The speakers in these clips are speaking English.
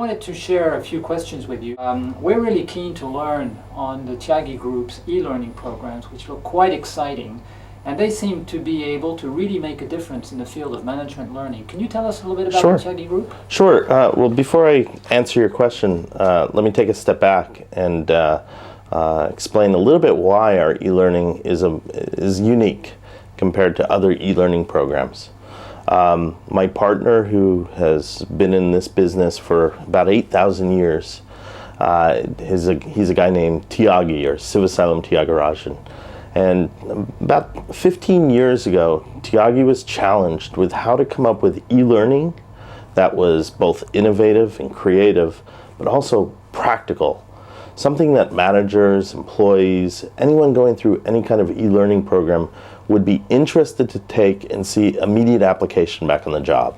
wanted to share a few questions with you. We're really keen to learn on the Thiagi Group's e-learning programs, which look quite exciting, and they seem to be able to really make a difference in the field of management learning. Can you tell us a little bit about the Thiagi Group? Sure. Well, before I answer your question, let me take a step back and explain a little bit why our e-learning is unique compared to other e-learning programs. My partner, who has been in this business for about 8,000 years, he's a guy named Thiagi, or Sivasalam Thiagarajan. And about 15 years ago, Thiagi was challenged with how to come up with e-learning that was both innovative and creative, but also practical. Something that managers, employees, anyone going through any kind of e-learning program would be interested to take and see immediate application back on the job.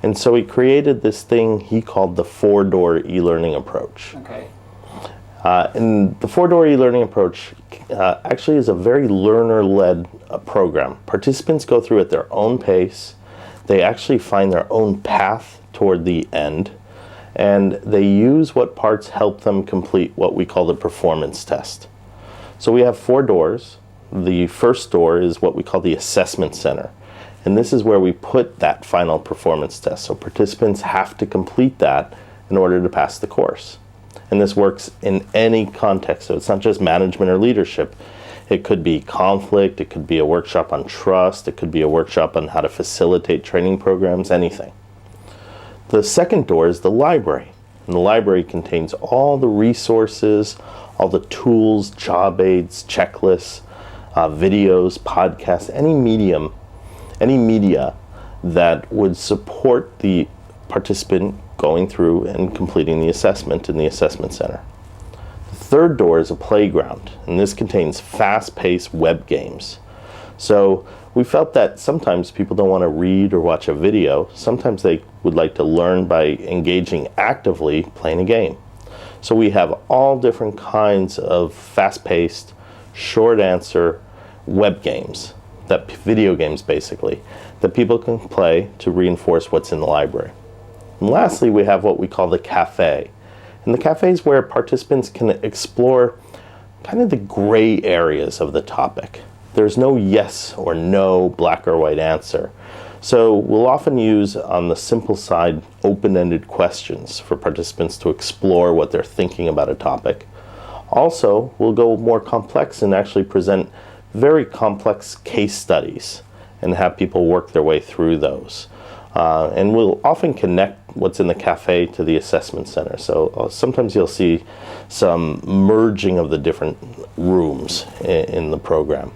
And so he created this thing he called the four-door e-learning approach. Okay. And the four-door e-learning approach actually is a very learner-led program. Participants go through at their own pace. They actually find their own path toward the end. And they use what parts help them complete what we call the performance test. So we have 4 doors. The first door is what we call the assessment center. And this is where we put that final performance test. So participants have to complete that in order to pass the course. And this works in any context. So it's not just management or leadership. It could be conflict. It could be a workshop on trust. It could be a workshop on how to facilitate training programs, anything. The second door is the library. And the library contains all the resources, all the tools, job aids, checklists, videos, podcasts, any media that would support the participant going through and completing the assessment in the assessment center. The third door is a playground, and this contains fast-paced web games. So we felt that sometimes people don't want to read or watch a video. Sometimes they would like to learn by engaging actively playing a game. So we have all different kinds of fast-paced, short answer web games, video games basically, that people can play to reinforce what's in the library. And lastly, we have what we call the cafe. And the cafe is where participants can explore kind of the gray areas of the topic. There's no yes or no, black or white answer. So we'll often use, on the simple side, open-ended questions for participants to explore what they're thinking about a topic. Also, we'll go more complex and actually present very complex case studies and have people work their way through those. And we'll often connect what's in the cafe to the assessment center. So sometimes you'll see some merging of the different rooms in the program.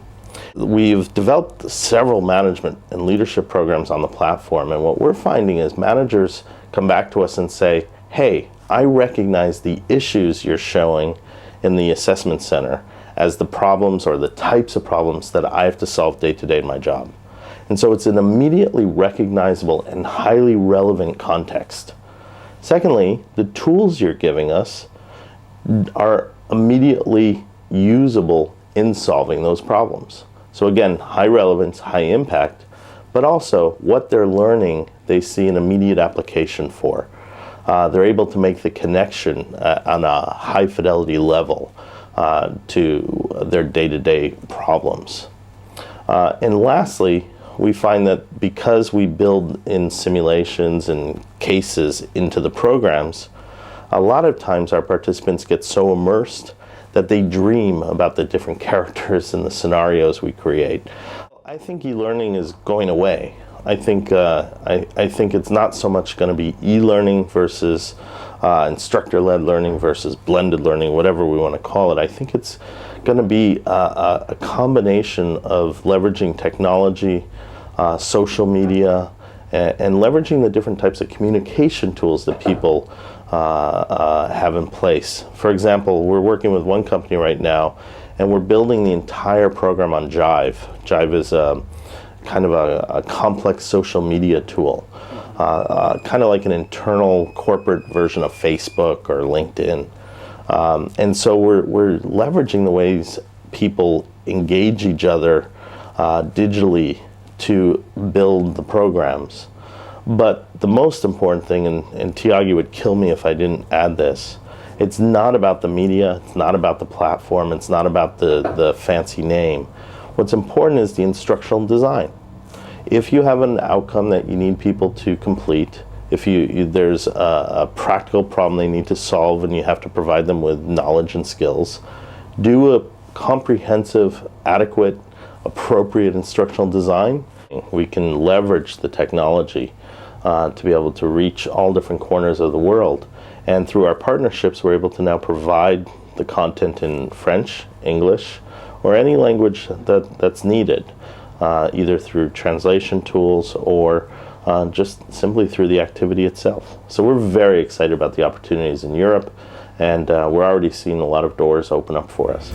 We've developed several management and leadership programs on the platform, and what we're finding is managers come back to us and say, hey, I recognize the issues you're showing in the assessment center as the problems or the types of problems that I have to solve day to day in my job. And so it's an immediately recognizable and highly relevant context. Secondly, the tools you're giving us are immediately usable in solving those problems. So again, high relevance, high impact, but also what they're learning, they see an immediate application for. They're able to make the connection on a high fidelity level to their day-to-day problems. And lastly, we find that because we build in simulations and cases into the programs, a lot of times our participants get so immersed that they dream about the different characters and the scenarios we create. I think e-learning is going away. I think it's not so much going to be e-learning versus instructor-led learning versus blended learning, whatever we want to call it. I think it's going to be a combination of leveraging technology, social media, and leveraging the different types of communication tools that people have in place. For example, we're working with one company right now, and we're building the entire program on Jive. Jive is kind of a complex social media tool, kind of like an internal corporate version of Facebook or LinkedIn. And so we're leveraging the ways people engage each other digitally to build the programs. But the most important thing, and Thiagi would kill me if I didn't add this, it's not about the media, it's not about the platform, it's not about the fancy name. What's important is the instructional design. If you have an outcome that you need people to complete, if there's a practical problem they need to solve and you have to provide them with knowledge and skills, do a comprehensive, adequate, appropriate instructional design. We can leverage the technology to be able to reach all different corners of the world. And through our partnerships, we're able to now provide the content in French, English, or any language that's needed, either through translation tools or just simply through the activity itself. So we're very excited about the opportunities in Europe, and we're already seeing a lot of doors open up for us.